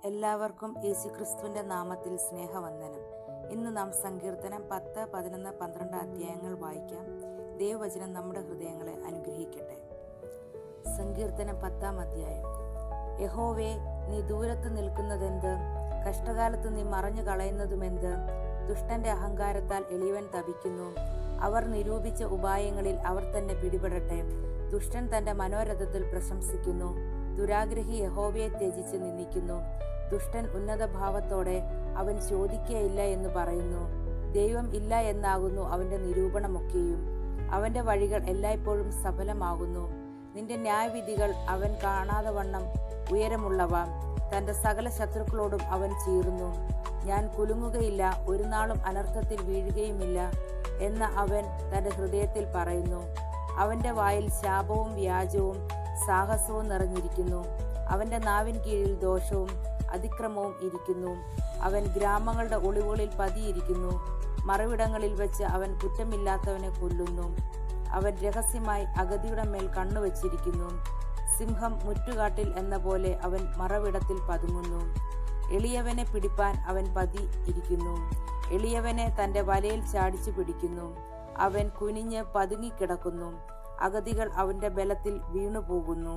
എല്ലാവർക്കും യേശുക്രിസ്തുവിന്റെ നാമത്തിൽ സ്നേഹവന്ദനം. ഇന്ന് നാം സങ്കീർത്തനം 10, 11, 12 അധ്യായങ്ങൾ വായിക്കാം. ദൈവവചനം നമ്മുടെ ഹൃദയങ്ങളെ അനുഗ്രഹിക്കട്ടെ. സങ്കീർത്തനം 10-ാം അധ്യായം. യഹോവേ, നീ ദൂരത്ത് നിൽക്കുന്നതെന്ത്? കഷ്ടകാലത്ത് നീ മറഞ്ഞു കളയുന്നതുമെന്ത്? ദുഷ്ടന്റെ അഹങ്കാരത്താൽ എളിയവൻ തപിക്കുന്നു. അവർ നിരൂപിച്ച ഉപായങ്ങളിൽ അവർ തന്നെ പിടിപെടട്ടെ. ദുഷ്ടൻ തന്റെ മനോരഥത്തിൽ പ്രശംസിക്കുന്നു. ദുരാഗ്രഹി യഹോവയെ ത്യജിച്ച് നിന്ദിക്കുന്നു. ദുഷ്ടൻ ഉന്നതഭാവത്തോടെ അവൻ ചോദിക്കയില്ല എന്ന് പറയുന്നു. ദൈവം ഇല്ല എന്നാകുന്നു അവന്റെ നിരൂപണമൊക്കെയും. അവന്റെ വഴികൾ എല്ലായ്പ്പോഴും സഫലമാകുന്നു. നിന്റെ ന്യായവിധികൾ അവൻ കാണാതെ വണ്ണം ഉയരമുള്ളവ. തന്റെ സകല ശത്രുക്കളോടും അവൻ ചീറുന്നു. ഞാൻ കുലുങ്ങുകയില്ല, ഒരു നാളും അനർത്ഥത്തിൽ വീഴുകയുമില്ല എന്ന് അവൻ തന്റെ ഹൃദയത്തിൽ പറയുന്നു. അവന്റെ വായിൽ ശാപവും വ്യാജവും സാഹസവും നിറഞ്ഞിരിക്കുന്നു. അവന്റെ നാവിൻ കീഴിൽ ദോഷവും അതിക്രമവും ഇരിക്കുന്നു. അവൻ ഗ്രാമങ്ങളുടെ ഒളിവുകളിൽ പതിയിരിക്കുന്നു. മറവിടങ്ങളിൽ വെച്ച് അവൻ കുറ്റമില്ലാത്തവനെ കൊല്ലുന്നു. അവൻ രഹസ്യമായി അഗതിയുടെ മേൽ കണ്ണുവച്ചിരിക്കുന്നു. സിംഹം മുറ്റുകാട്ടിൽ എന്ന പോലെ അവൻ മറവിടത്തിൽ പതുങ്ങുന്നു. എളിയവനെ പിടിപ്പാൻ അവൻ പതിയിരിക്കുന്നു. എളിയവനെ തന്റെ വലയിൽ ചാടിച്ചു പിടിക്കുന്നു. അവൻ കുനിഞ്ഞ് പതുങ്ങിക്കിടക്കുന്നു. അഗതികൾ അവന്റെ ബലത്തിൽ വീണുപോകുന്നു.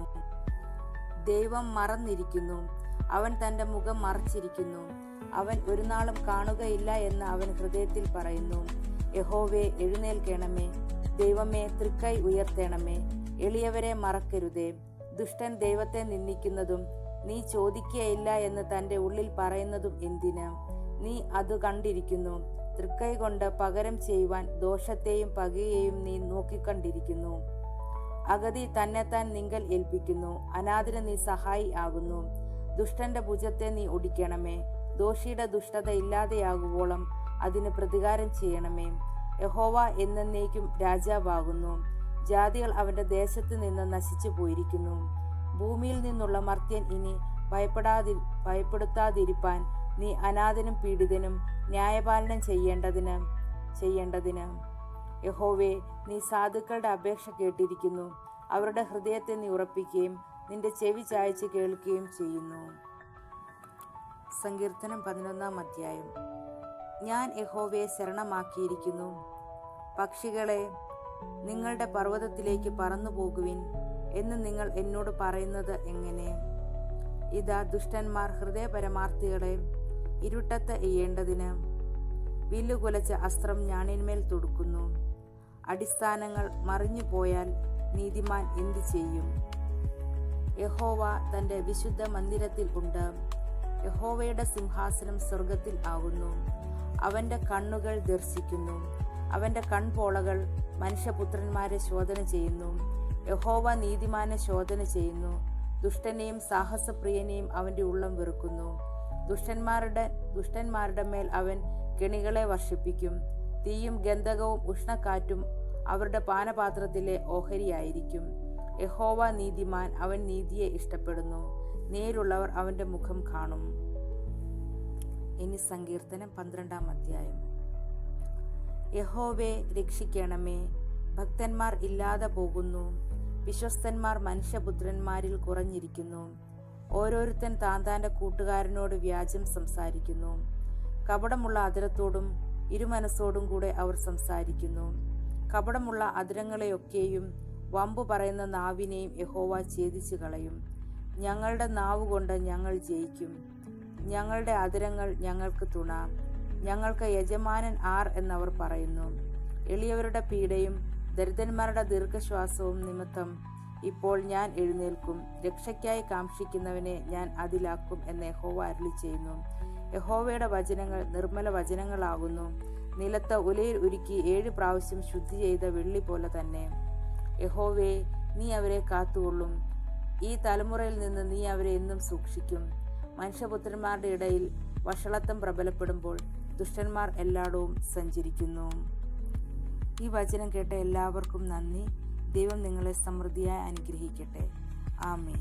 ദൈവം മറന്നിരിക്കുന്നു. അവൻ തന്റെ മുഖം മറച്ചിരിക്കുന്നു. അവൻ ഒരു നാളും കാണുകയില്ല എന്ന് അവൻ ഹൃദയത്തിൽ പറയുന്നു. യഹോവേ, എഴുന്നേൽക്കണമേ. ദൈവമേ, തൃക്കൈ ഉയർത്തണമേ. എളിയവരെ മറക്കരുതേ. ദുഷ്ടൻ ദൈവത്തെ നിന്ദിക്കുന്നതും നീ ചോദിക്കയില്ല എന്ന് തന്റെ ഉള്ളിൽ പറയുന്നതും എന്തിന്? നീ അത് കണ്ടിരിക്കുന്നു. തൃക്കൈ കൊണ്ട് പകരം ചെയ്യുവാൻ ദോഷത്തെയും പകയെയും നീ നോക്കിക്കണ്ടിരിക്കുന്നു. അഗതി തന്നെത്താൻ നിങ്കൽ ഏൽപ്പിക്കുന്നു. അനാഥന് നീ സഹായി ആകുന്നു. ദുഷ്ടന്റെ ഭുജത്തെ നീ ഒടിക്കണമേ. ദോഷിയുടെ ദുഷ്ടത ഇല്ലാതെയാകുവോളം അതിന് പ്രതികാരം ചെയ്യണമേ. യഹോവ എന്നേക്കും രാജാവാകുന്നു. ജാതികൾ അവന്റെ ദേശത്ത് നിന്ന് നശിച്ചു പോയിരിക്കുന്നു. ഭൂമിയിൽ നിന്നുള്ള മർത്യൻ ഇനി ഭയപ്പെടുത്താതിരിപ്പാൻ നീ അനാഥനും പീഡിതനും ന്യായപാലനം ചെയ്യേണ്ടതിന് യഹോവേ, നീ സാധുക്കളുടെ അപേക്ഷ കേട്ടിരിക്കുന്നു. അവരുടെ ഹൃദയത്തെ നീ ഉറപ്പിക്കുകയും നിന്റെ ചെവി ചായ്ച്ച് കേൾക്കുകയും ചെയ്യുന്നു. സങ്കീർത്തനം 11-ാം അധ്യായം. ഞാൻ യഹോവയെ ശരണമാക്കിയിരിക്കുന്നു. പക്ഷികളെ, നിങ്ങളുടെ പർവ്വതത്തിലേക്ക് പറന്നു പോകുവിൻ എന്ന് നിങ്ങൾ എന്നോട് പറയുന്നത് എങ്ങനെ? ഇതാ, ദുഷ്ടന്മാർ ഹൃദയപരമാർത്ഥികളെ ഇരുട്ടത്ത് എയ്യേണ്ടതിന് വില്ലുകുലച്ച അസ്ത്രം ഞാണിന്മേൽ തൊടുക്കുന്നു. അടിസ്ഥാനങ്ങൾ മറിഞ്ഞു പോയാൽ നീതിമാൻ എന്തു ചെയ്യും? യഹോവ തന്റെ വിശുദ്ധ മന്ദിരത്തിൽ ഉണ്ട്. യഹോവയുടെ സിംഹാസനം സ്വർഗത്തിൽ ആകുന്നു. അവന്റെ കണ്ണുകൾ ദർശിക്കുന്നു. അവന്റെ കൺപോളകൾ മനുഷ്യപുത്രന്മാരെ ശോധന ചെയ്യുന്നു. യഹോവ നീതിമാനെ ശോധന ചെയ്യുന്നു. ദുഷ്ടനെയും സാഹസപ്രിയനെയും അവന്റെ ഉള്ളം വെറുക്കുന്നു. ദുഷ്ടന്മാരുടെ മേൽ അവൻ കെണികളെ വർഷിപ്പിക്കും. തീയും ഗന്ധകവും ഉഷ്ണക്കാറ്റും അവരുടെ പാനപാത്രത്തിലെ ഓഹരിയായിരിക്കും. യഹോവ നീതിമാൻ, അവൻ നീതിയെ ഇഷ്ടപ്പെടുന്നു. നേരുള്ളവർ അവന്റെ മുഖം കാണും. ഇനി സങ്കീർത്തനം 12-ാം അധ്യായം. യഹോവേ, രക്ഷിക്കണമേ. ഭക്തന്മാർ ഇല്ലാതെ പോകുന്നു. വിശ്വസ്തന്മാർ മനുഷ്യപുത്രന്മാരിൽ കുറഞ്ഞിരിക്കുന്നു. ഓരോരുത്തൻ താന്താന്റെ കൂട്ടുകാരനോട് വ്യാജം സംസാരിക്കുന്നു. കപടമുള്ള അധരത്തോടും ഇരുമനസ്സോടും കൂടെ അവർ സംസാരിക്കുന്നു. കപടമുള്ള അധരങ്ങളെയൊക്കെയും വമ്പു പറയുന്ന നാവിനെയും യഹോവ ഛേദിച്ചു കളയും. ഞങ്ങളുടെ നാവുകൊണ്ട് ഞങ്ങൾ ജയിക്കും. ഞങ്ങളുടെ അധരങ്ങൾ ഞങ്ങൾക്ക് തുണ. ഞങ്ങൾക്ക് യജമാനൻ ആർ എന്നവർ പറയുന്നു. എളിയവരുടെ പീഡയും ദരിദ്രന്മാരുടെ ദീർഘശ്വാസവും നിമിത്തം ഇപ്പോൾ ഞാൻ എഴുന്നേൽക്കും. രക്ഷയ്ക്കായി കാംക്ഷിക്കുന്നവനെ ഞാൻ അതിലാക്കും എന്ന് യഹോവ അരുളി ചെയ്യുന്നു. യഹോവയുടെ വചനങ്ങൾ നിർമ്മല വചനങ്ങളാകുന്നു. നിലത്ത് ഉലയിൽ ഉരുക്കി 7 പ്രാവശ്യം ശുദ്ധി ചെയ്ത വെള്ളി പോലെ തന്നെ. യഹോവേ, നീ അവരെ കാത്തുകൊള്ളും. ഈ തലമുറയിൽ നിന്ന് നീ അവരെ എന്നും സൂക്ഷിക്കും. മനുഷ്യപുത്രന്മാരുടെ ഇടയിൽ വഷളത്വം പ്രബലപ്പെടുമ്പോൾ ദുഷ്ടന്മാർ എല്ലായിടവും സഞ്ചരിക്കുന്നു. ഈ വചനം കേട്ട എല്ലാവർക്കും നന്ദി. ദൈവം നിങ്ങളെ സമൃദ്ധിയായി അനുഗ്രഹിക്കട്ടെ. ആമേൻ.